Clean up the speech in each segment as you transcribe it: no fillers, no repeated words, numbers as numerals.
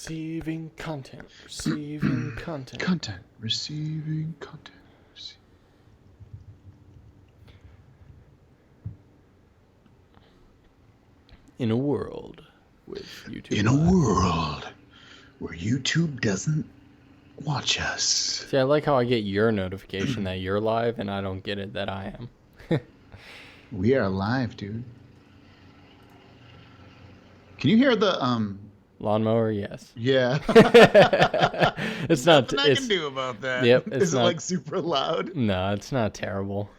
Receiving content. Receiving content. Content. Receiving content. In a world with YouTube. In a world where YouTube doesn't watch us. See, I like how I get your notification that you're live, and I don't get it that I am. We are live, dude. Can you hear the lawnmower? Yes. Yeah. It's not. Nothing I can do about that. Yep. Is it like super loud? No, it's not terrible.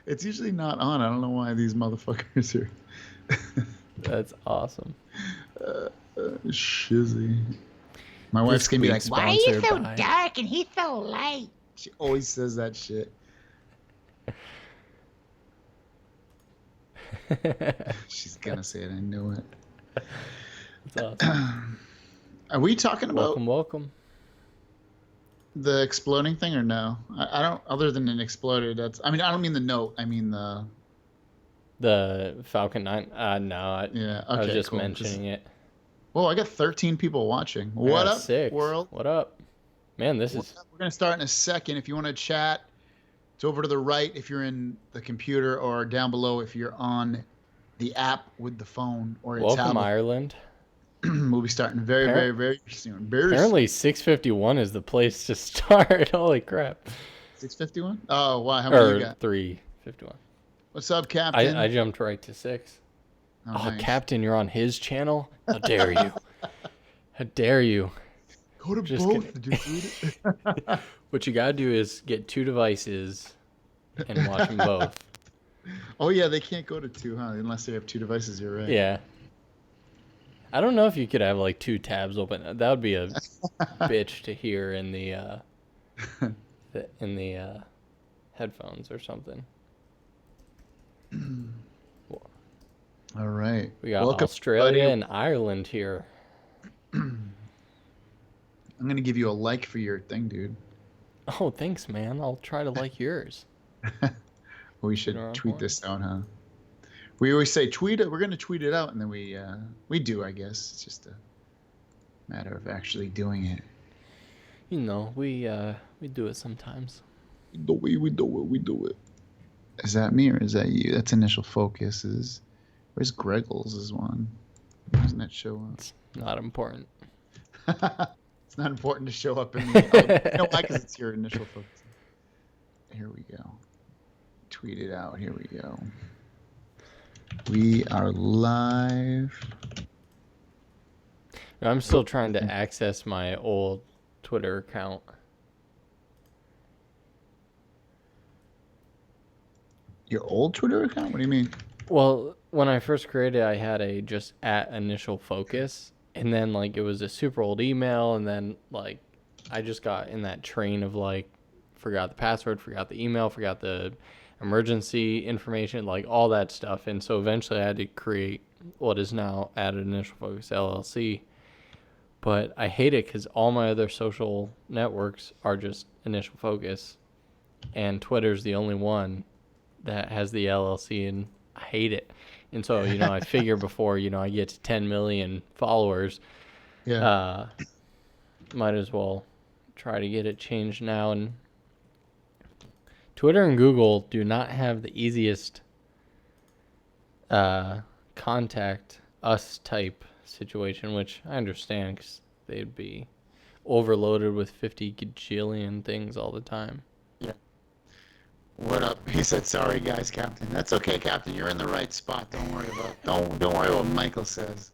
It's usually not on. I don't know why these motherfuckers are. That's awesome. Shizzy. My wife's gonna be like, "Why are you so dark and he's so light?" She always says that shit. She's gonna say it. I knew it. That's awesome. Are we talking about welcome the exploding thing or no? I don't. Other than an exploder, that's. I mean, I don't mean the note. I mean the Falcon 9. No. Yeah. Okay, I was just cool. mentioning it. Well, I got 13 people watching. What up, 6. world? What up, man? This is. We're gonna start in a second. If you want to chat, it's over to the right if you're in the computer, or down below if you're on the app with the phone or a Welcome, tablet. Ireland. We'll be starting very soon. Apparently, 6:51 is the place to start. Holy crap! 6:51? Oh wow, how many you got? 3:51. What's up, Captain? I jumped right to 6. Oh, nice. Captain, you're on his channel? How dare you? How dare you? Go to both, dude. What you gotta do is get 2 devices and watch them both. Oh yeah, they can't go to 2, huh? Unless they have 2 devices. You're right. Yeah. I don't know if you could have like 2 tabs open. That would be a bitch to hear in the headphones or something. All right. We got Australia and Ireland here. I'm gonna give you a like for your thing, dude. Oh, thanks, man. I'll try to like yours. We should tweet this out, huh? We always say tweet it. We're gonna tweet it out, and then we do. I guess it's just a matter of actually doing it. You know, we do it sometimes. We do it. Is that me or is that you? That's initial focus. Where's Greggles' one? Why doesn't that show up? It's not important. It's not important to show up in the. You know why? Because it's your initial focus. Here we go. Tweet it out. Here we go. We are live. I'm still trying to access my old Twitter account. Your old Twitter account? What do you mean? Well, when I first created it, I had a just @ initial focus, and then like it was a super old email, and then like I just got in that train of like forgot the password, forgot the email, forgot the emergency information, like all that stuff, and so eventually I had to create what is now @ initial focus LLC. But I hate it because all my other social networks are just initial focus, and Twitter's the only one that has the LLC, and I hate it. And so, you know, I figure before, you know, I get to 10 million followers, might as well try to get it changed now. And Twitter and Google do not have the easiest contact us type situation, which I understand because they'd be overloaded with 50 gajillion things all the time. Yeah. What up? He said, "Sorry, guys, Captain." That's okay, Captain. You're in the right spot. Don't worry what Michael says.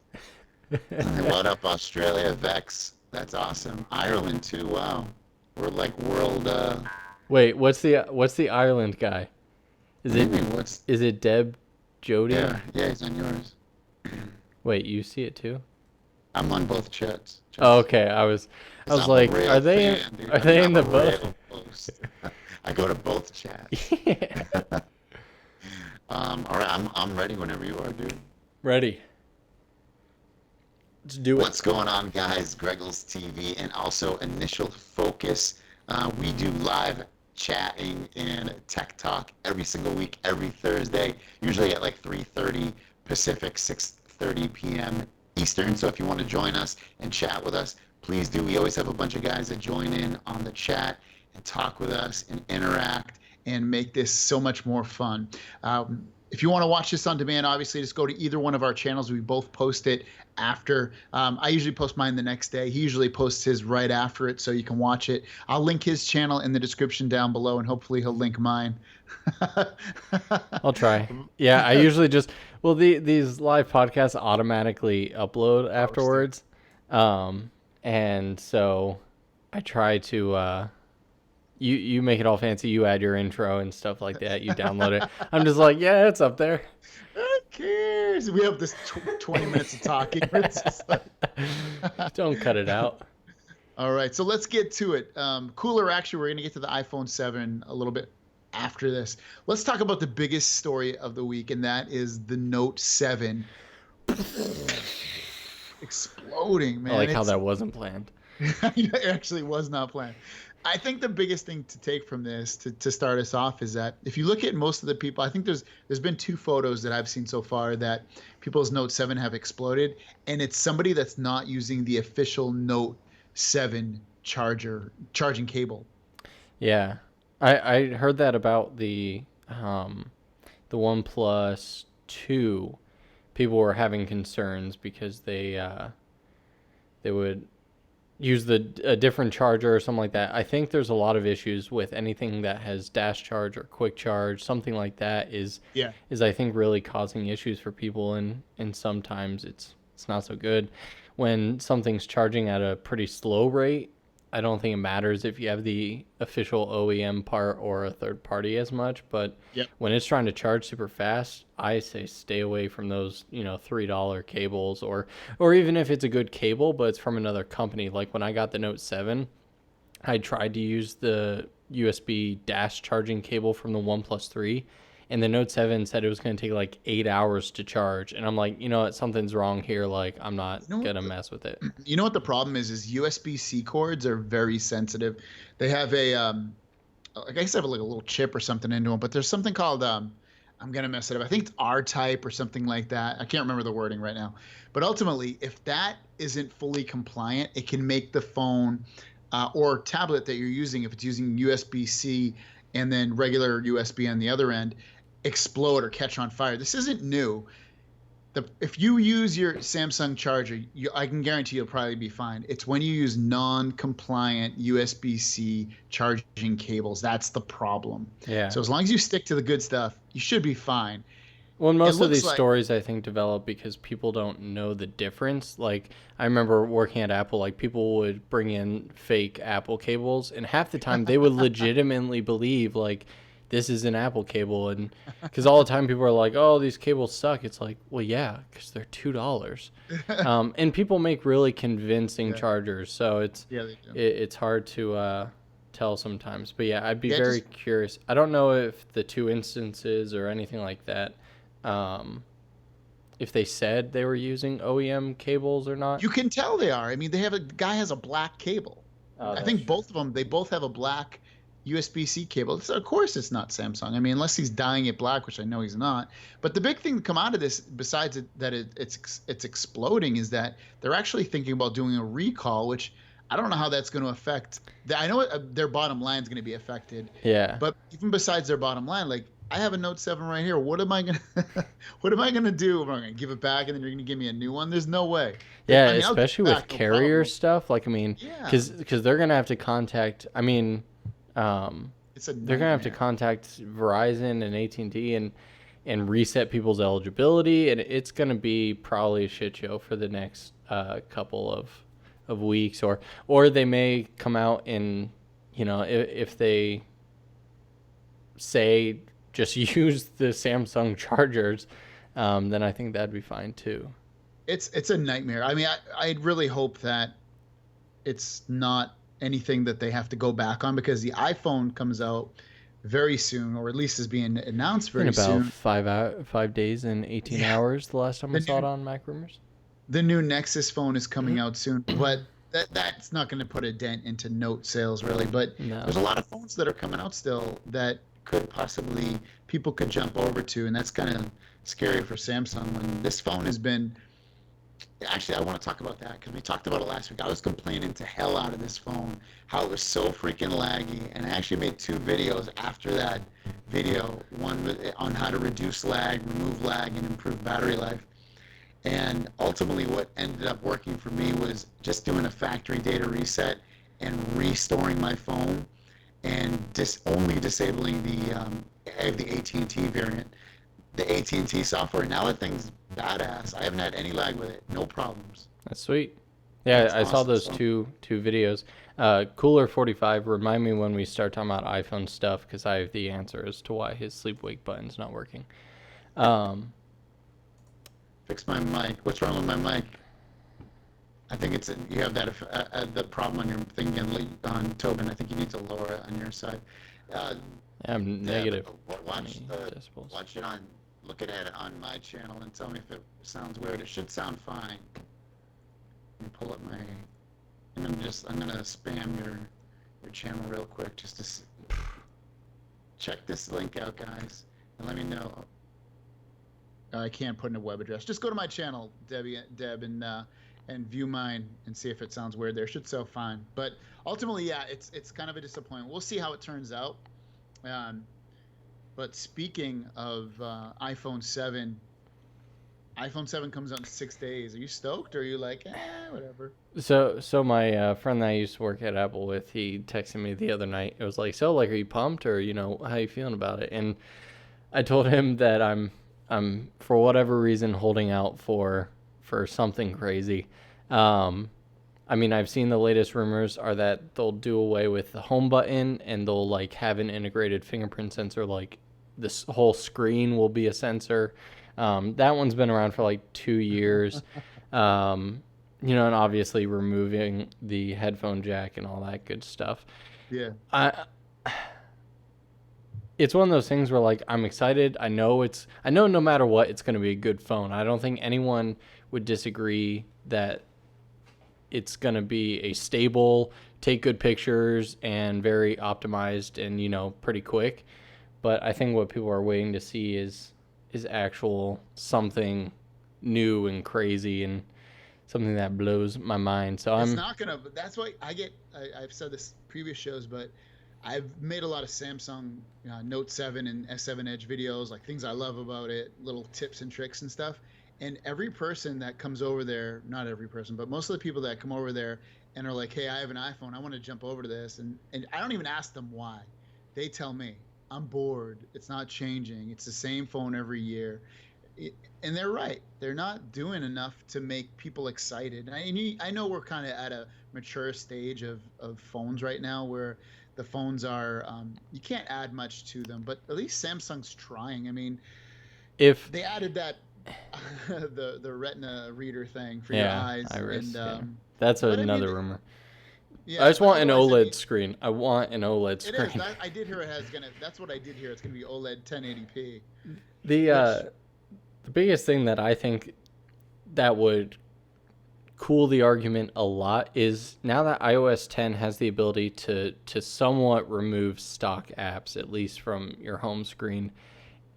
What up, Australia? Vex. That's awesome. Ireland too. Wow. We're like world. Wait, what's the Ireland guy? Is it Deb Jody? Yeah, he's on yours. Wait, you see it too? I'm on both chats. Oh, okay. I was like, are they in the both? I go to both chats. Yeah. All right, I'm ready whenever you are, dude. Ready. Let's do it. What's going on, guys? GregglesTV and also Initial Focus. We do live chatting and tech talk every single week, every Thursday, usually at like 3:30 Pacific, 6:30 p.m. Eastern. So if you want to join us and chat with us, please do. We always have a bunch of guys that join in on the chat and talk with us and interact and make this so much more fun. If you want to watch this on demand, obviously just go to either one of our channels. We both post it after. I usually post mine the next day. He usually posts his right after it, so you can watch it. I'll link his channel in the description down below, and hopefully he'll link mine. I'll try. Yeah, I usually just these live podcasts automatically upload afterwards, and so I try to. You make it all fancy. You add your intro and stuff like that. You download it. I'm just like, yeah, it's up there. Who cares? We have this 20 minutes of talking. It's just like... Don't cut it out. All right, so let's get to it. Cooler, actually, we're going to get to the iPhone 7 a little bit after this. Let's talk about the biggest story of the week, and that is the Note 7 exploding, man. I like how that wasn't planned. It actually was not planned. I think the biggest thing to take from this, to start us off, is that if you look at most of the people, I think there's been 2 photos that I've seen so far that people's Note 7 have exploded, and it's somebody that's not using the official Note 7 charging cable. Yeah, I heard that about the OnePlus 2. People were having concerns because they would use a different charger or something like that. I think there's a lot of issues with anything that has dash charge or quick charge. Something like that is I think really causing issues for people, and sometimes it's not so good. When something's charging at a pretty slow rate, I don't think it matters if you have the official OEM part or a third party as much, but when it's trying to charge super fast, I say stay away from those, $3 cables, or even if it's a good cable, but it's from another company. Like when I got the Note 7, I tried to use the USB dash charging cable from the OnePlus 3, and the Note 7 said it was going to take like 8 hours to charge. And I'm like, what? Something's wrong here. Like, I'm not going to mess with it. You know what the problem is USB-C cords are very sensitive. They have I guess they have like a little chip or something into them, but there's something called, I'm going to mess it up. I think it's R-type or something like that. I can't remember the wording right now. But ultimately, if that isn't fully compliant, it can make the phone or tablet that you're using, if it's using USB-C and then regular USB on the other end, explode or catch on fire. This isn't new. If you use your Samsung charger, I can guarantee you'll probably be fine. It's when you use non-compliant USB-C charging cables. That's the problem. Yeah. So as long as you stick to the good stuff, you should be fine. Well, most of these stories, I think, develop because people don't know the difference. Like, I remember working at Apple, like, people would bring in fake Apple cables, and half the time they would legitimately believe, like, this is an Apple cable. And because all the time people are like, oh, these cables suck. It's like, well, yeah, because they're $2. And people make really convincing chargers, so it's hard to tell sometimes. But yeah, I'd be very curious. I don't know if the 2 instances or anything like that, if they said they were using OEM cables or not. You can tell they are. I mean, a guy has a black cable. I think both of them, they both have a black USB-C cable. So of course it's not Samsung. I mean, unless he's dyeing it black, which I know he's not. But the big thing to come out of this, besides that it's exploding, is that they're actually thinking about doing a recall, which I don't know how that's going to affect. I know their bottom line is going to be affected. Yeah. But even besides their bottom line, like, I have a Note 7 right here. What am I gonna do? Am I gonna give it back and then you're gonna give me a new one? There's no way. Yeah, I mean, especially with carrier stuff. Like, I mean, because they're gonna have to contact. I mean, they're gonna have to contact Verizon and AT&T and reset people's eligibility, and it's gonna be probably a shit show for the next couple of weeks, or they may come out and, if they say just use the Samsung chargers, then I think that'd be fine too. It's a nightmare. I mean, I really hope that it's not anything that they have to go back on, because the iPhone comes out very soon, or at least is being announced very soon. In about 5 days and 18 hours, the last time I saw it on Mac Rumors. The new Nexus phone is coming out soon, but that's not going to put a dent into Note sales, really. But there's a lot of phones that are coming out still that could possibly people could jump over to, and that's kind of scary for Samsung when this phone has been Actually, I want to talk about that because we talked about it last week. I was complaining to hell out of this phone, how it was so freaking laggy, and I actually made 2 videos after that video, one on how to reduce lag, remove lag, and improve battery life. And ultimately, what ended up working for me was just doing a factory data reset and restoring my phone, and only disabling I have the AT&T variant, the AT&T software. Now that thing's badass. I haven't had any lag with it. No problems. That's sweet. Yeah, It's I saw awesome. those So, two videos. Cooler 45. Remind me when we start talking about iPhone stuff because I have the answer as to why his sleep wake button's not working. fix my mic. What's wrong with my mic? I think you have that the problem on your thing again, on Tobin. I think you need to lower it on your side. Uh, I'm negative. Watch 20 decibels. watch it on. Look at it on my channel and tell me if it sounds weird. It should sound fine. Let me pull up my. And I'm gonna spam your channel real quick just to check this link out, guys, and let me know. I can't put in a web address. Just go to my channel, Deb, and view mine and see if it sounds weird there. It should sound fine. But ultimately, yeah, it's kind of a disappointment. We'll see how it turns out. But speaking of iPhone 7, iPhone 7 comes out in 6 days. Are you stoked, or are you like, whatever? So my friend that I used to work at Apple with, he texted me the other night. It was like, so like, are you pumped, or how you feeling about it? And I told him that I'm for whatever reason holding out for something crazy. I mean, I've seen the latest rumors are that they'll do away with the home button and they'll like have an integrated fingerprint sensor. Like this whole screen will be a sensor. That one's been around for like 2 years. And obviously removing the headphone jack and all that good stuff. Yeah. It's one of those things where like I'm excited. I know no matter what, it's going to be a good phone. I don't think anyone would disagree that it's going to be a stable, take good pictures, and very optimized and pretty quick. But I think what people are waiting to see is actual something new and crazy and something that blows my mind. So It's not gonna. That's why I've said this previous shows, but I've made a lot of Samsung Note 7 and S7 Edge videos, like things I love about it, little tips and tricks and stuff. And every person that comes over there, not every person, but most of the people that come over there and are like, hey, I have an iPhone, I want to jump over to this. And I don't even ask them why. They tell me, I'm bored. It's not changing. It's the same phone every year. And they're right. They're not doing enough to make people excited. And I know we're kind of at a mature stage of phones right now where the phones are, you can't add much to them, but at least Samsung's trying. I mean, if they added that the Retina reader thing for your eyes, iris, and that's but another rumor. Yeah, I just want an otherwise, OLED screen. I want an OLED it screen. is. I did hear that's what I did hear. It's gonna be OLED 1080p. The biggest thing that I think that would cool the argument a lot is now that iOS 10 has the ability to somewhat remove stock apps, at least from your home screen.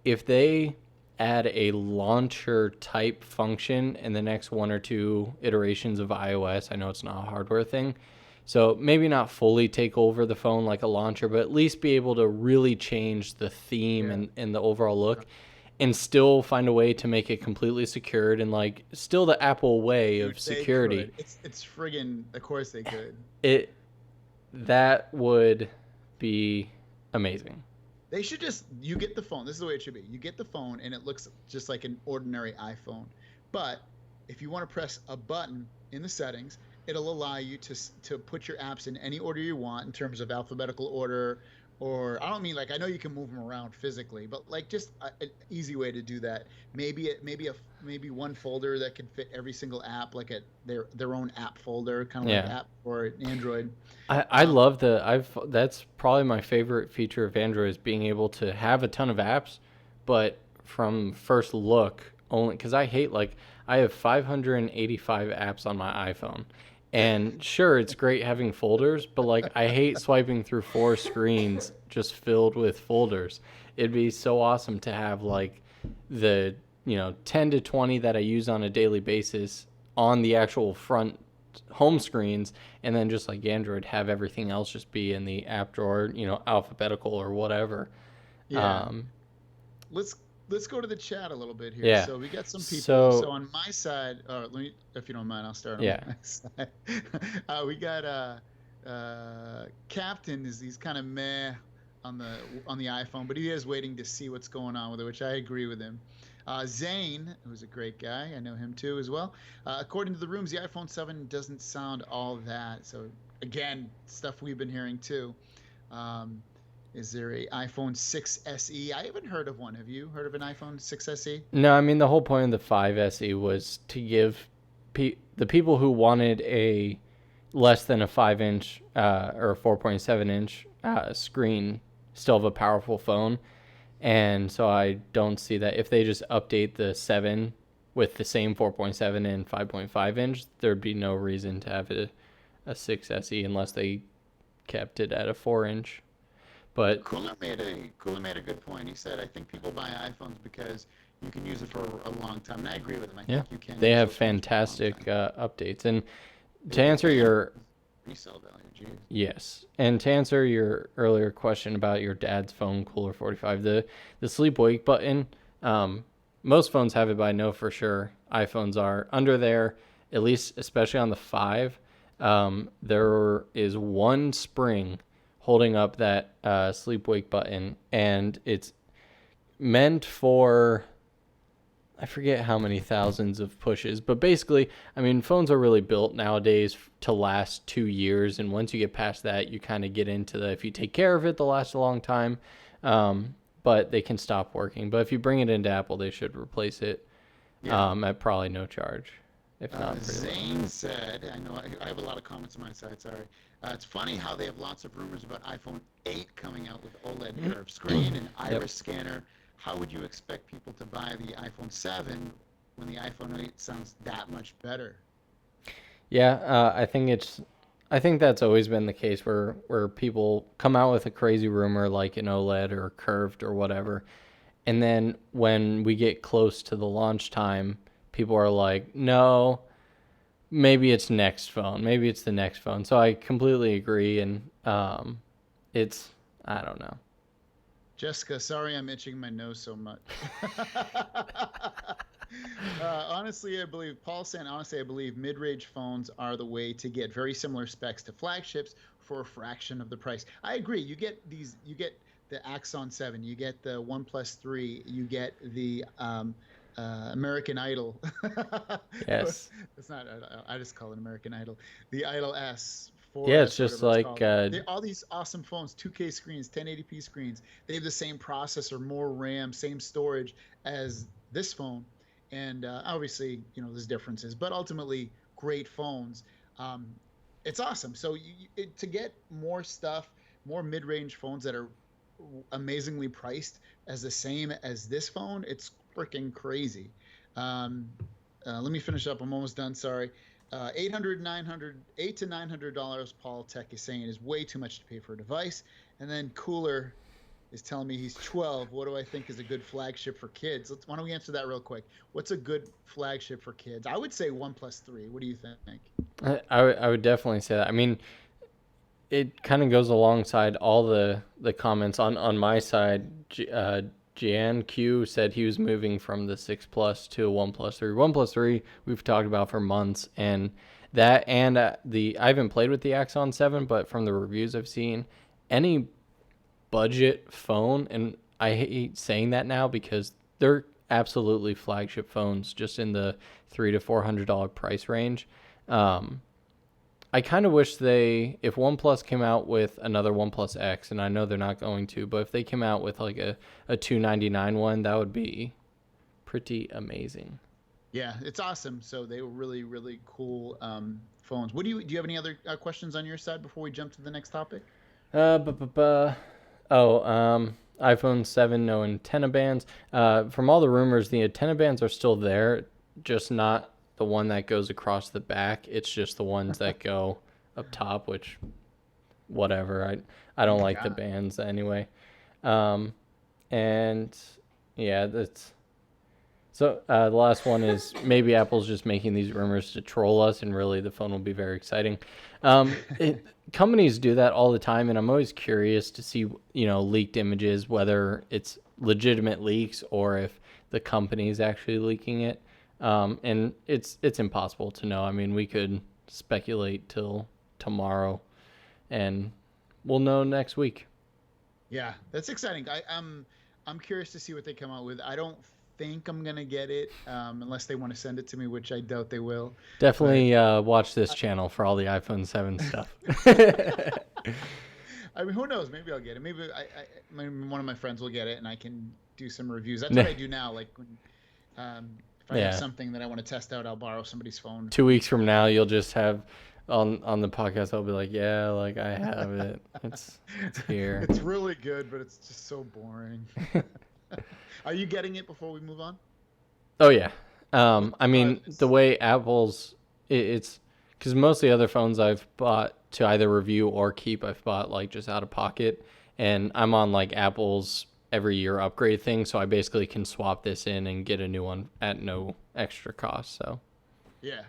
If they add a launcher type function in the next 1 or 2 iterations of iOS, I know it's not a hardware thing, so maybe not fully take over the phone like a launcher, but at least be able to really change the theme and the overall look, and still find a way to make it completely secured and like still the Apple way of security. It's friggin', of course they could. That would be amazing. They should you get the phone. This is the way it should be. You get the phone and it looks just like an ordinary iPhone. But if you want to press a button in the settings, it'll allow you to put your apps in any order you want in terms of alphabetical order. Or I don't mean like, I know you can move them around physically, but like just an easy way to do that. Maybe one folder that can fit every single app, like their own app folder, kind of like app or Android. I love that's probably my favorite feature of Android is being able to have a ton of apps, but from first look only, because I hate I have 585 apps on my iPhone. And sure, it's great having folders, but I hate swiping through 4 screens just filled with folders. It'd be so awesome to have the 10 to 20 that I use on a daily basis on the actual front home screens, and then just like Android, have everything else just be in the app drawer, alphabetical or whatever. Yeah. Let's go to the chat a little bit here. Yeah. So we got some people. So on my side, let me, if you don't mind, I'll start on Yeah. my side. We got Captain. He's kind of meh on the iPhone, but he is waiting to see what's going on with it, which I agree with him. Zane, who's a great guy, I know him too as well. According to the rooms, the iPhone 7 doesn't sound all that. So again, stuff we've been hearing too. Is there a iPhone 6 SE? I haven't heard of one. Have you heard of an iPhone 6 SE? No, I mean the whole point of the 5 SE was to give the people who wanted a less than a 5-inch or a 4.7-inch screen still have a powerful phone. And so I don't see that if they just update the 7 with the same 4.7 and 5.5 inch, there'd be no reason to have a 6 SE unless they kept it at a 4-inch. But Cooler made a good point. He said, I think people buy iPhones because you can use it for a long time. And I agree with him. I think you can. They use have those phones for a long fantastic time. Sleep And to answer your Resale value, geez. Yes. And to answer your earlier question about your dad's phone, Cooler 45, the sleep wake button, most phones have it, but I know for sure iPhones are under there, at least especially on the 5. There is one spring holding up that sleep wake button, and it's meant for, I forget how many thousands of pushes, but basically, I mean, phones are really built nowadays to last 2 years, and once you get past that, you kind of get into if you take care of it, they'll last a long time, but they can stop working. But if you bring it into Apple, they should replace it at probably no charge, if not pretty low. Zane said, I know I have a lot of comments on my side, sorry. It's funny how they have lots of rumors about iPhone 8 coming out with OLED curved screen and iris scanner. How would you expect people to buy the iPhone 7 when the iPhone 8 sounds that much better? Yeah, I think that's always been the case where people come out with a crazy rumor like an OLED or curved or whatever, and then when we get close to the launch time, people are like, no, maybe it's next phone, maybe it's the next phone. So I completely agree, and it's, I don't know. Jessica, sorry I'm itching my nose so much. Honestly, I believe mid-range phones are the way to get very similar specs to flagships for a fraction of the price. I agree. You get the Axon 7, you get the OnePlus 3, you get the American Idol. Yes. It's not. I just call it American Idol. The Idol S. Yeah, it's just like all these awesome phones, 2K screens, 1080p screens. They have the same processor, more RAM, same storage as this phone, and obviously, there's differences, but ultimately, great phones. It's awesome. So to get more stuff, more mid-range phones that are amazingly priced as the same as this phone, it's freaking crazy. Let me finish up. I'm almost done. Sorry. $800 to $900, Paul Tech is saying, is way too much to pay for a device. And then Cooler is telling me he's 12. What do I think is a good flagship for kids? Why don't we answer that real quick? What's a good flagship for kids? I would say OnePlus 3. What do you think? I would definitely say that. I mean, it kind of goes alongside all the comments on my side. Jan Q said he was moving from the 6 Plus to a OnePlus 3. OnePlus 3 we've talked about for months, and I haven't played with the Axon 7, but from the reviews I've seen, any budget phone, and I hate saying that now because they're absolutely flagship phones, just in the $300 to $400 price range. I kind of wish if OnePlus came out with another OnePlus X, and I know they're not going to, but if they came out with like a $299 one, that would be pretty amazing. Yeah, it's awesome. So they were really, really cool phones. Do you have any other questions on your side before we jump to the next topic? iPhone 7, no antenna bands. From all the rumors, the antenna bands are still there, just not the one that goes across the back. It's just the ones that go up top, which, whatever. I don't like the bands anyway. And yeah, So the last one is maybe Apple's just making these rumors to troll us, and really the phone will be very exciting. Companies do that all the time, and I'm always curious to see, leaked images, whether it's legitimate leaks or if the company is actually leaking it. And it's impossible to know. I mean, we could speculate till tomorrow, and we'll know next week. Yeah, that's exciting. I'm curious to see what they come out with. I don't think I'm gonna get it unless they want to send it to me, which I doubt they will. Definitely watch this channel for all the iPhone 7 stuff. I mean, who knows? Maybe I'll get it. Maybe one of my friends will get it, and I can do some reviews. That's what I do now. Like when if I have something that I want to test out, I'll borrow somebody's phone. 2 weeks from now, you'll just have on the podcast. I'll be like, yeah, like I have it. It's here. It's really good, but it's just so boring. Are you getting it before we move on? Oh yeah. I mean, the way Apple's it's because most of the other phones I've bought to either review or keep, I've bought like just out of pocket, and I'm on like Apple's every year upgrade thing, so I basically can swap this in and get a new one at no extra cost. So yeah.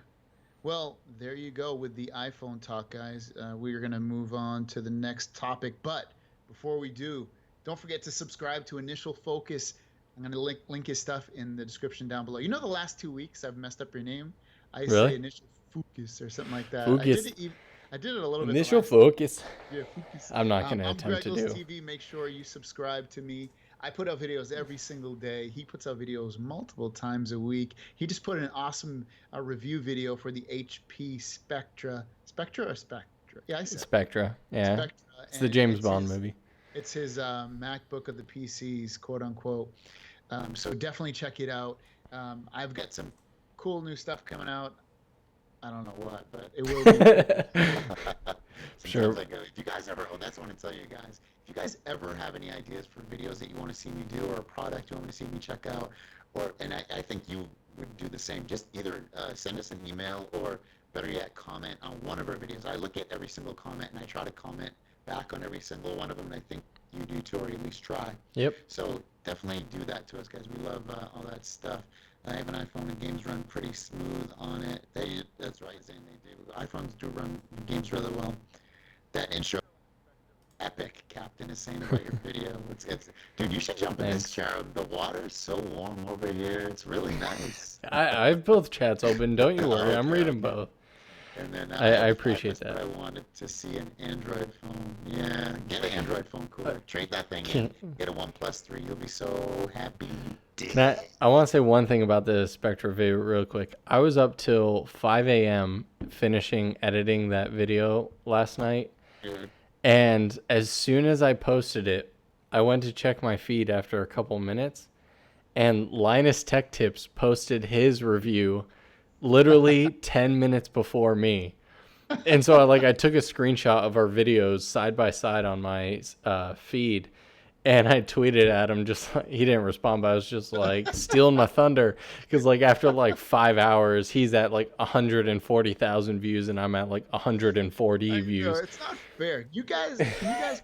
Well, there you go with the iPhone talk, guys. We are going to move on to the next topic, but before we do, don't forget to subscribe to Initial Focus. I'm going to link his stuff in the description down below. You know, the last 2 weeks I've messed up your name. I say Initial Focus or something like that. Focus. I did it a little bit. Initial Focus. Yeah, Focus. I'm not going to attempt to do. GregglesTV, make sure you subscribe to me. I put out videos every single day. He puts out videos multiple times a week. He just put an awesome review video for the HP Spectra. Spectra or Spectra? Yeah, I said Spectra. Yeah. Spectra. It's the James Bond movie. It's his MacBook of the PCs, quote unquote. So definitely check it out. I've got some cool new stuff coming out. I don't know what, but it will be. Sure. Like, if you guys ever, that's what I want to tell you guys. If you guys ever have any ideas for videos that you want to see me do, or a product you want to see me check out, and I think you would do the same, just either send us an email or better yet, comment on one of our videos. I look at every single comment and I try to comment back on every single one of them. And I think you do too, or at least try. Yep. So definitely do that to us, guys. We love all that stuff. I have an iPhone and games run pretty smooth on it. That's right, Zane, they do. iPhones do run games really well. That intro, epic, Captain is saying about your video. Dude, you should jump in this chair. The water's so warm over here. It's really nice. I have both chats open. Don't you worry. I'm reading both. And then I appreciate that. I wanted to see an Android phone. Yeah, get an Android phone cooler. Trade that thing in. Get a OnePlus 3. You'll be so happy. I want to say one thing about the Spectra video real quick. I was up till 5 a.m. finishing editing that video last night. And as soon as I posted it, I went to check my feed after a couple minutes, and Linus Tech Tips posted his review literally 10 minutes before me. And so I took a screenshot of our videos side by side on my feed, and I tweeted at him. Just he didn't respond, but I was just like stealing my thunder, because after 5 hours he's at 140,000 views and I'm at 140 views. No, it's not fair. Can you guys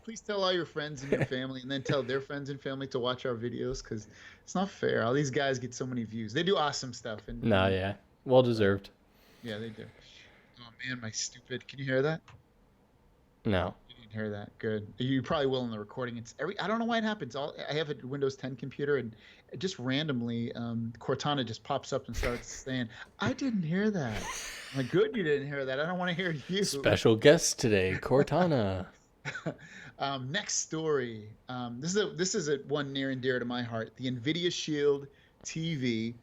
please tell all your friends and your family, and then tell their friends and family to watch our videos, because it's not fair. All these guys get so many views. They do awesome stuff. Yeah, well deserved. Yeah, they do. Oh man, my stupid. Can you hear that? No. You didn't hear that. Good. You probably will in the recording. I don't know why it happens. I have a Windows 10 computer, and just randomly, Cortana just pops up and starts saying, "I didn't hear that." I'm like, good, you didn't hear that. I don't want to hear you. Special guest today, Cortana. Next story. This is a one near and dear to my heart. The Nvidia Shield TV.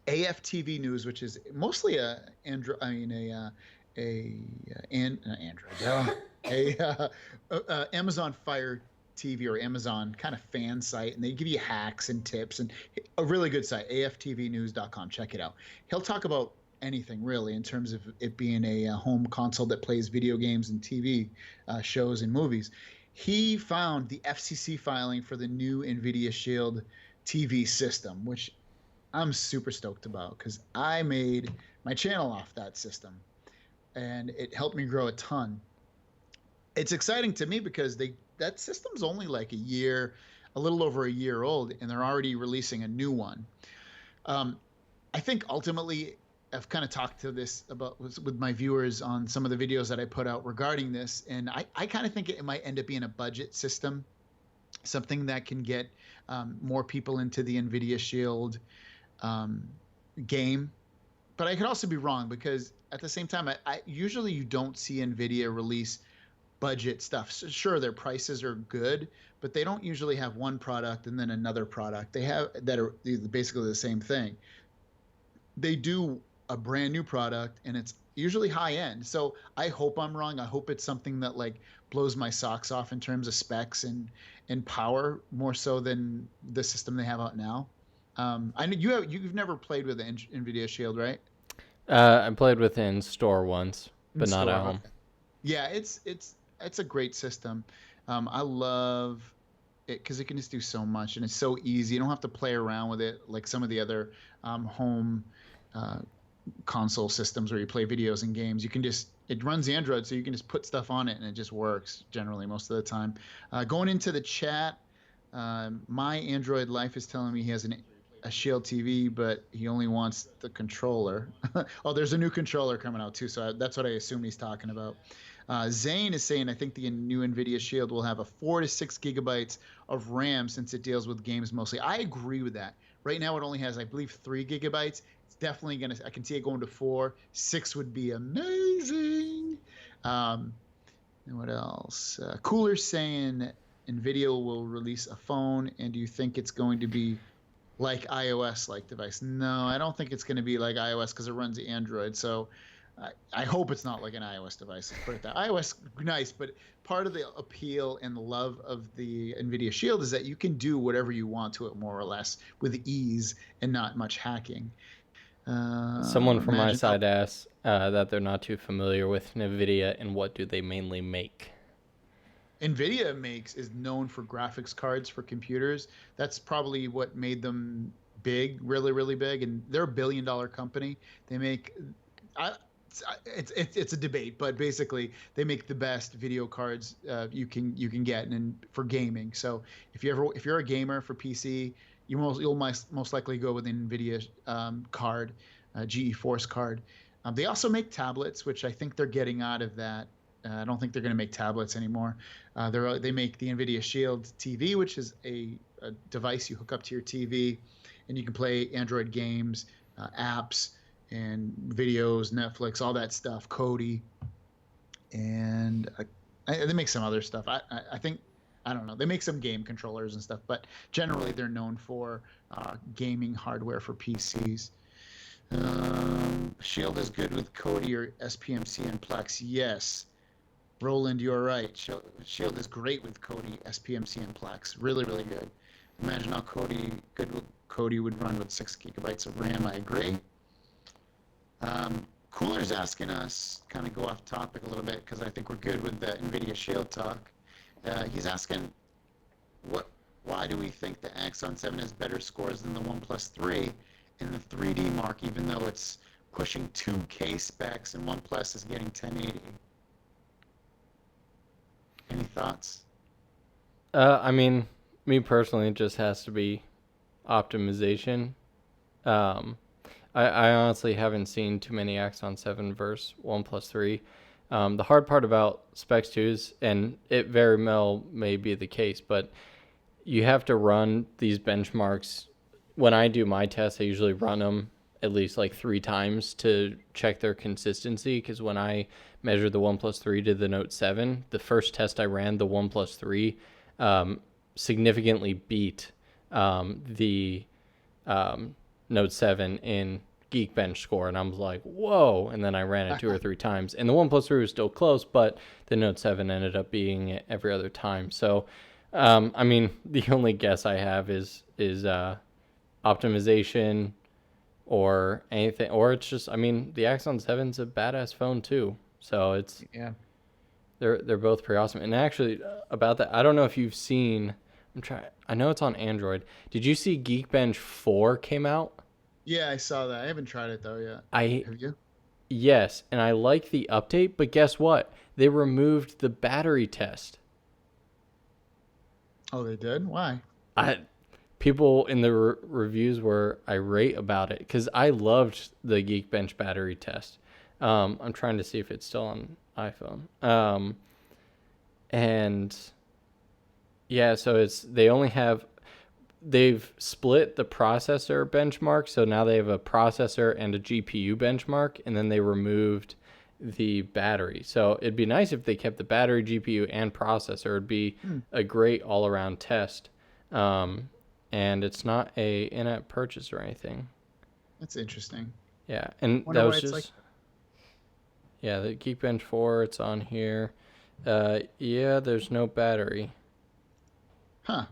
AFTV News, which is mostly Amazon Fire TV, or Amazon kind of fan site, and they give you hacks and tips, and a really good site, aftvnews.com. Check it out. He'll talk about anything really in terms of it being a home console that plays video games and TV shows and movies. He found the FCC filing for the new Nvidia Shield TV system, which I'm super stoked about, because I made my channel off that system, and it helped me grow a ton. It's exciting to me because that system's only a little over a year old, and they're already releasing a new one. I think ultimately I've kind of talked to this about with my viewers on some of the videos that I put out regarding this, and I kind of think it might end up being a budget system, something that can get more people into the Nvidia Shield um, game. But I could also be wrong because at the same time, I usually you don't see Nvidia release budget stuff. So sure, their prices are good, but they don't usually have one product and then another product. They have that are basically the same thing. They do a brand new product and it's usually high end. So I hope I'm wrong. I hope it's something that like blows my socks off in terms of specs and power more so than the system they have out now. I know you've never played with the Nvidia Shield, right? I played with it in store once, In but not store. at home. Okay. Yeah, it's a great system. I love it because it can just do so much and it's so easy. You don't have to play around with it like some of the other home uh, console systems where you play videos and games. You can just it runs Android, so you can just put stuff on it and it just works generally most of the time. Going into the chat, my Android life is telling me he has a Shield TV, but he only wants the controller. Oh, there's a new controller coming out too, so that's what I assume he's talking about. Zane is saying, I think the new Nvidia Shield will have a 4 to 6 gigabytes of RAM since it deals with games mostly. I agree with that. Right now, it only has, I believe, 3 gigabytes. It's definitely going to, I can see it going to 4. 6 would be amazing. And what else? Cooler saying Nvidia will release a phone, and do you think it's going to be like iOS like device? No, I don't think it's going to be like iOS because it runs Android. So I hope it's not like an iOS device. Let's put it that iOS nice, but part of the appeal and the love of the Nvidia Shield is that you can do whatever you want to it more or less with ease and not much hacking. Someone from my Imagine side asked that they're not too familiar with Nvidia and what do they mainly make. Nvidia is known for graphics cards for computers. That's probably what made them big, really, really big. And they're $1 billion company. They make, it's a debate, but basically they make the best video cards you can get and for gaming. So if you're a gamer for PC, you'll most likely go with an Nvidia card, GeForce card. They also make tablets, which I think they're getting out of that. I don't think they're going to make tablets anymore. They make the Nvidia Shield TV, which is a device you hook up to your TV, and you can play Android games, apps, and videos, Netflix, all that stuff, Kodi, and they make some other stuff. I think, I don't know. They make some game controllers and stuff, but generally they're known for gaming hardware for PCs. Shield is good with Kodi or SPMC and Plex. Yes. Roland, you're right. Shield is great with Kodi, SPMC, and Plex. Really, really good. Imagine how Kodi would run with 6 gigabytes of RAM. I agree. Cooler's asking us, kind of go off topic a little bit because I think we're good with the Nvidia Shield talk. He's asking, why do we think the Axon 7 has better scores than the OnePlus 3 in the 3D mark, even though it's pushing 2K specs and OnePlus is getting 1080? Any thoughts? I mean, me personally, it just has to be optimization. I honestly haven't seen too many Axon 7 versus OnePlus 3. The hard part about Specs 2s, and it very well may be the case, but you have to run these benchmarks. When I do my tests, I usually run them at least like 3 times to check their consistency, because when I measured the OnePlus 3 to the Note 7, the first test I ran, the OnePlus 3 significantly beat the Note 7 in Geekbench score, and I was like, whoa. And then I ran it 2 or 3 times, and the OnePlus 3 was still close, but the Note 7 ended up beating it every other time. So I mean, the only guess I have is optimization or anything, or it's just, I mean, the Axon 7's a badass phone too, so it's, Yeah. they're both pretty awesome. And actually, about that, I don't know if you've seen, I know it's on Android. Did you see Geekbench 4 came out? Yeah, I saw that. I haven't tried it though yet. Have you? Yes, and I like the update, but guess what? They removed the battery test. Oh, they did? Why? people in the reviews were irate about it because I loved the Geekbench battery test. I'm trying to see if it's still on iPhone. And yeah, so they've split the processor benchmark. So now they have a processor and a GPU benchmark, and then they removed the battery. So it'd be nice if they kept the battery, GPU, and processor. It'd be a great all-around test. And it's not a in-app purchase or anything. That's interesting. Yeah, and Wonder that why was it's just like- yeah, the Geekbench 4. It's on here. Yeah, there's no battery. Huh.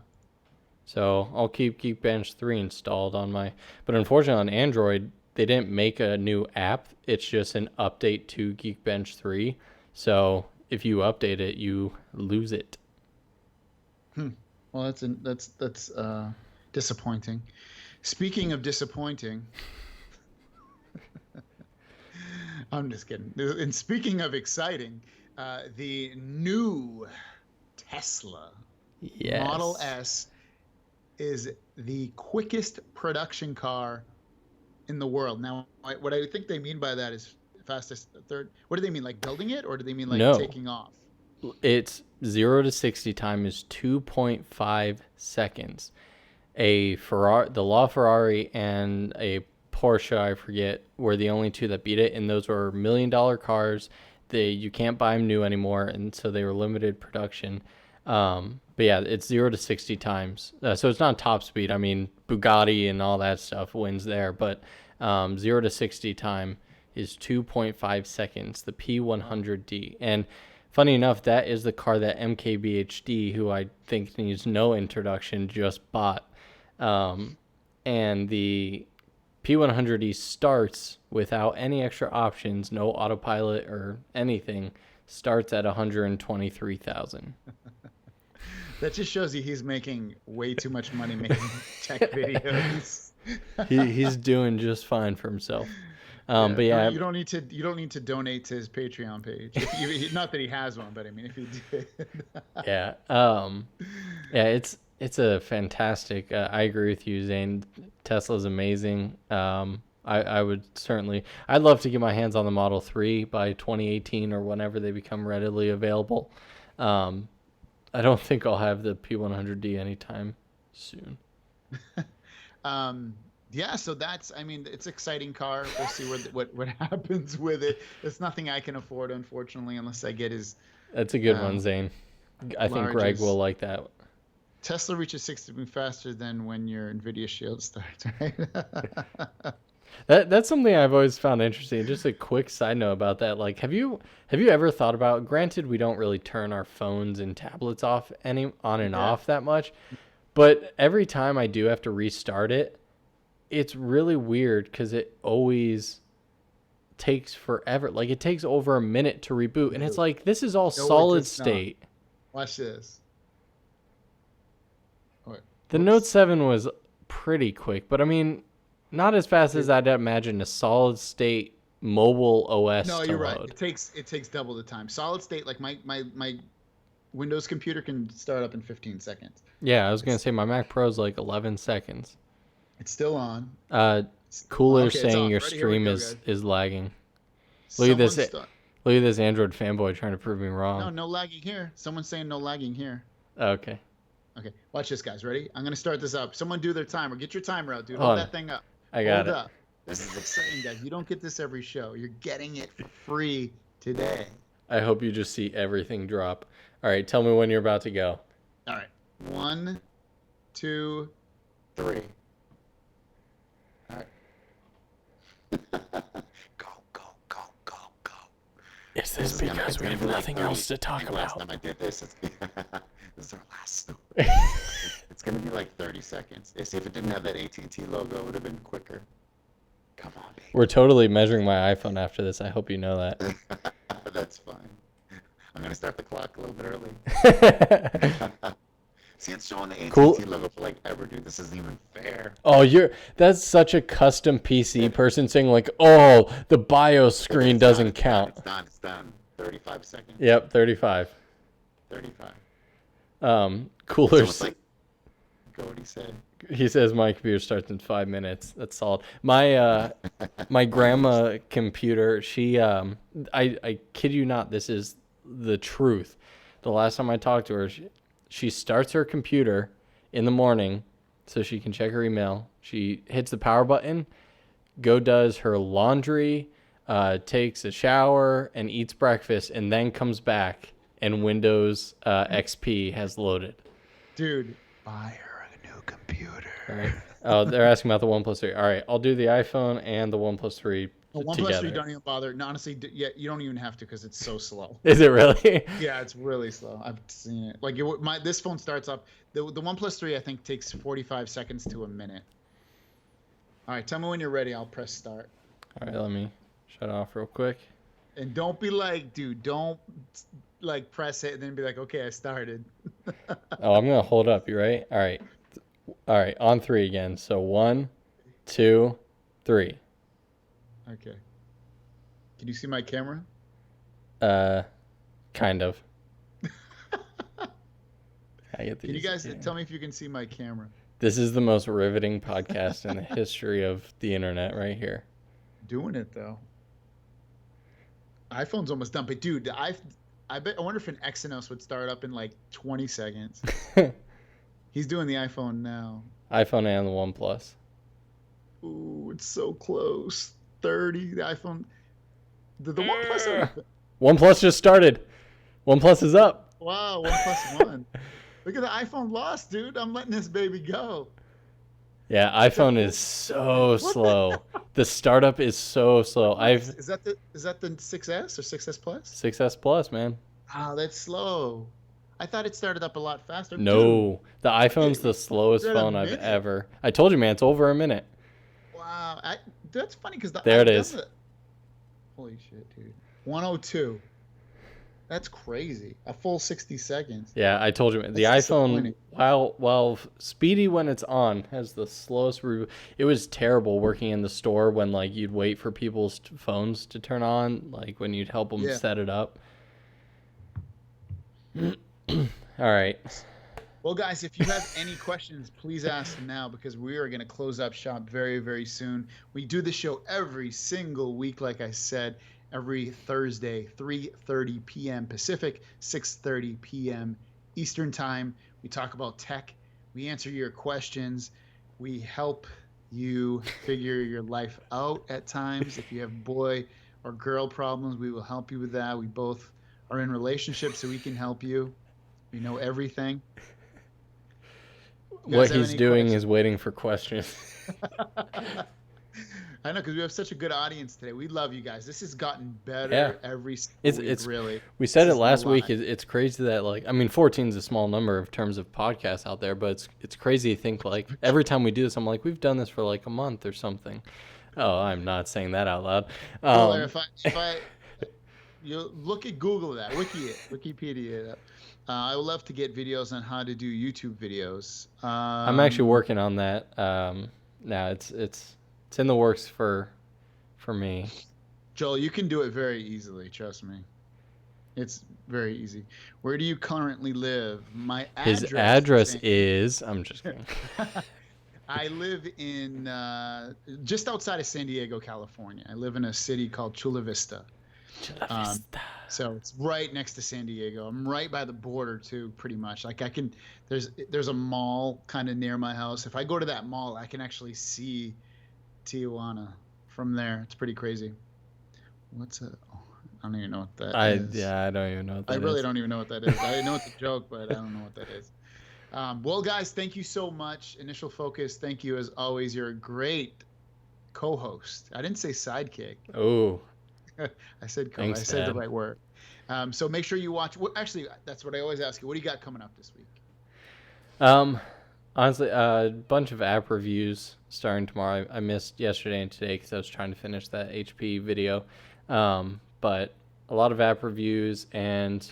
So I'll keep Geekbench 3 installed on my... But unfortunately on Android, they didn't make a new app. It's just an update to Geekbench 3. So if you update it, you lose it. Well, that's disappointing. Speaking of disappointing, I'm just kidding. And speaking of exciting, the new Tesla Yes. Model S is the quickest production car in the world. Now, what I think they mean by that is fastest third. What do they mean? Like building it, or do they mean like No. taking off? It's 0 to 60 time is 2.5 seconds. The LaFerrari and a Porsche, I forget, were the only two that beat it, and those were $1 million cars. You can't buy them new anymore, and so they were limited production. But yeah, it's 0 to 60 times. So it's not top speed. I mean, Bugatti and all that stuff wins there, but 0 to 60 time is 2.5 seconds, the P100D. And funny enough, that is the car that MKBHD, who I think needs no introduction, just bought. And the P100D starts without any extra options, no autopilot or anything, starts at 123,000. That just shows you he's making way too much money making tech videos. He's doing just fine for himself. But yeah, you don't need to donate to his Patreon page. Not that he has one, but I mean, if he did. yeah, it's a fantastic. I agree with you, Zane. Tesla's amazing. I'd love to get my hands on the Model 3 by 2018 or whenever they become readily available. I don't think I'll have the P100D anytime soon. Yeah, so it's an exciting car. We'll see what happens with it. It's nothing I can afford, unfortunately, unless I get his. That's a good one, Zane. I think Greg will like that. Tesla reaches 60 faster than when your Nvidia Shield starts, right? That's something I've always found interesting. Just a quick side note about that. Like, have you ever thought about, granted, we don't really turn our phones and tablets off on and off that much, but every time I do have to restart it, it's really weird because it always takes forever. Like, it takes over a minute to reboot, and it's like, this is all solid state. Watch this. The Note 7 was pretty quick, but I mean, not as fast as I'd imagine a solid state mobile OS. No, you're right. Load. It takes double the time. Solid state, like my Windows computer can start up in 15 seconds. Yeah, I was gonna say my Mac Pro is like 11 seconds. It's still on. Cooler saying your stream is lagging. Look at this Android fanboy trying to prove me wrong. No lagging here. Someone's saying no lagging here. Okay. Okay, watch this, guys. Ready? I'm gonna start this up. Someone do their timer. Get your timer out, dude. Hold that thing up. I got it. Up. This is exciting, guys. You don't get this every show. You're getting it for free today. I hope you just see everything drop. All right, tell me when you're about to go. All right. 1, 2, 3. All right. Go. Is this because we have nothing else to talk about? Last time I did this, this is our last story. It's going to be like 30 seconds. See, if it didn't have that AT&T logo, it would have been quicker. Come on, baby. We're totally measuring my iPhone after this. I hope you know that. That's fine. I'm going to start the clock a little bit early. See, it's showing the AT&T logo for like ever, dude. This isn't even fair. Oh, that's such a custom PC person saying like, oh, the BIOS screen doesn't count. It's done. 35 seconds. Yep, 35. 35. Cooler. So like, go what he said. He says my computer starts in 5 minutes. That's solid. My grandma computer, she I kid you not, this is the truth. The last time I talked to her, she starts her computer in the morning so she can check her email. She hits the power button, does her laundry, takes a shower and eats breakfast, and then comes back and Windows XP has loaded. Dude, buy her a new computer. All right. Oh, they're asking about the OnePlus 3. All right, I'll do the iPhone and the OnePlus 3 OnePlus together. 3, don't even bother. No, honestly, yeah, you don't even have to because it's so slow. Is it really? Yeah, it's really slow. I've seen it. Like this phone starts up. The OnePlus 3 I think takes 45 seconds to a minute. All right, tell me when you're ready. I'll press start. All right, let me shut off real quick. And don't be like, dude, don't like press it and then be like, okay, I started. Oh, I'm gonna hold up. You right? All right. All right. On 3 again. So 1, 2, 3. Okay. Can you see my camera? Kind of. I get Can you guys tell me if you can see my camera? This is the most riveting podcast in the history of the internet, right here. Doing it though. iPhone's almost done, but dude, I wonder if an Exynos would start up in like 20 seconds. He's doing the iPhone now. iPhone and the OnePlus. Ooh, it's so close. 30. The iPhone. The OnePlus. OnePlus just started. OnePlus is up. Wow, OnePlus won. Look at the iPhone lost, dude. I'm letting this baby go. Yeah, iPhone is so slow. The startup is so slow. Is that the 6S or 6S Plus? 6S Plus, man. Oh, that's slow. I thought it started up a lot faster. No, the iPhone's the slowest phone I've ever. I told you, man. It's over a minute. Wow, that's funny because there it is. Holy shit, dude. 102. That's crazy. A full 60 seconds. Yeah, I told you, the iPhone, while speedy when it's on, has the slowest It was terrible working in the store when like you'd wait for people's phones to turn on, like when you'd help them set it up. All right. Well, guys, if you have any questions, please ask now because we are going to close up shop very, very soon. We do the show every single week, like I said. Every Thursday, 3:30 p.m. Pacific, 6:30 p.m. Eastern Time. We talk about tech. We answer your questions. We help you figure your life out at times. If you have boy or girl problems, we will help you with that. We both are in relationships, so we can help you. We know everything. What he's doing is waiting for questions. I know, because we have such a good audience today. We love you guys. This has gotten better every week, really. We said it last week. It's crazy that, like, I mean, 14 is a small number in terms of podcasts out there, but it's crazy to think, like, every time we do this, I'm like, we've done this for, like, a month or something. Oh, I'm not saying that out loud. Well, you look at Google that, Wikipedia. I would love to get videos on how to do YouTube videos. I'm actually working on that. Now it's in the works for me. Joel, you can do it very easily. Trust me. It's very easy. Where do you currently live? His address is. I'm just kidding. I live in just outside of San Diego, California. I live in a city called Chula Vista. So it's right next to San Diego. I'm right by the border too, pretty much. Like there's a mall kind of near my house. If I go to that mall, I can actually see Tijuana from there. It's pretty crazy. I don't even know what that is. Yeah, I don't even know what that is. I really don't even know what that is. I know it's a joke, but I don't know what that is. Well, guys, thank you so much. Initial Focus, thank you as always. You're a great co-host. I didn't say sidekick. Oh. I said co-host. I said the right word. So make sure you watch. Well, actually, that's what I always ask you. What do you got coming up this week? Honestly, a bunch of app reviews starting tomorrow. I missed yesterday and today because I was trying to finish that HP video. But a lot of app reviews, and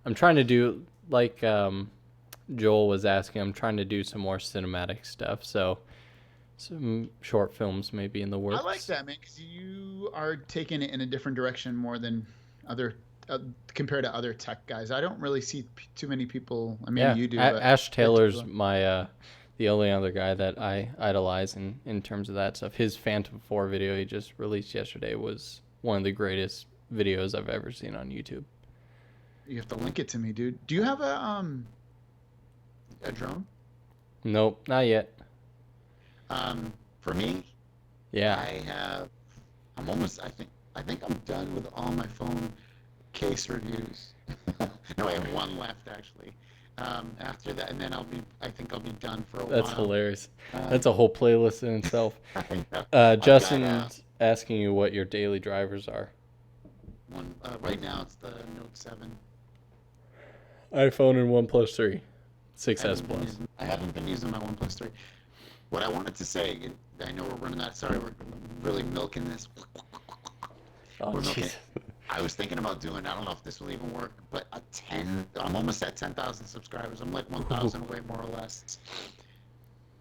I'm trying to do, like Joel was asking, I'm trying to do some more cinematic stuff. So some short films maybe in the works. I like that, man, because you are taking it in a different direction more than other compared to other tech guys. I don't really see too many people. I mean, you do. Ash Taylor's the only other guy that I idolize in terms of that stuff. His Phantom 4 video he just released yesterday was one of the greatest videos I've ever seen on YouTube. You have to link it to me, dude. Do you have a drone? Nope, not yet. For me, Yeah. I'm almost, I think I'm done with all my phone case reviews. No, I have one left actually. After that, and then I think I'll be done for a while. That's hilarious. That's a whole playlist in itself. I know. Justin's asking you what your daily drivers are. Right now it's the Note 7. iPhone and OnePlus 3. 6S Plus. I haven't been using my OnePlus 3. What I wanted to say, I know we're running out. Sorry, we're really milking this. Oh, jeez. I was thinking about doing, I don't know if this will even work, but I'm almost at 10,000 subscribers. I'm like 1,000 away, more or less.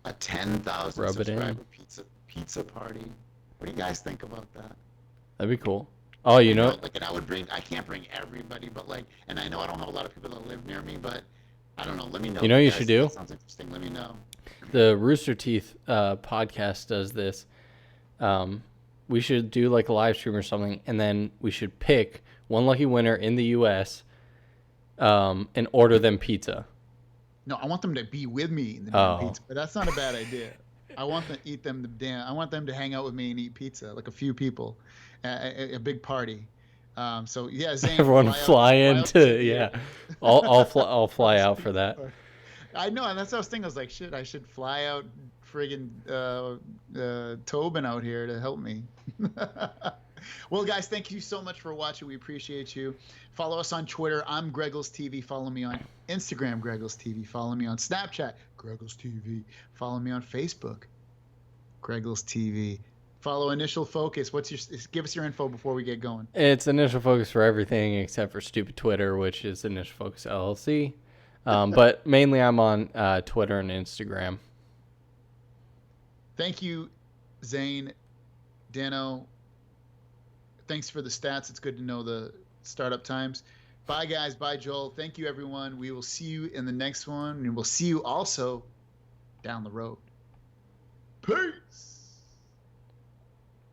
A 10,000 Rub it in. subscriber pizza party. What do you guys think about that? That'd be cool. Oh, you know, Like, and I can't bring everybody, but like, and I know I don't have a lot of people that live near me, but I don't know. Let me know. You know what you guys should think do? that sounds interesting. Let me know. the Rooster Teeth podcast does this. We should do like a live stream or something, and then we should pick one lucky winner in the U.S. And order them pizza. No, I want them to be with me in the damn pizza, but that's not a bad idea. I want them to eat them I want them to hang out with me and eat pizza, like a few people, a big party. So yeah, Zane, Everyone fly into yeah. I'll fly out for that. I know, and that's what I was thinking. I was like, shit, I should fly out friggin' Tobin out here to help me. Well, guys, thank you so much for watching. We appreciate you. Follow us on Twitter. I'm GregglesTV. Follow me on Instagram, GregglesTV. Follow me on Snapchat, GregglesTV. Follow me on Facebook, GregglesTV. Follow Initial Focus. Give us your info before we get going. It's Initial Focus for everything except for stupid Twitter, which is Initial Focus LLC. But mainly I'm on Twitter and Instagram. Thank you, Zane, Dano. Thanks for the stats. It's good to know the startup times. Bye, guys. Bye, Joel. Thank you, everyone. We will see you in the next one, and we'll see you also down the road. Peace.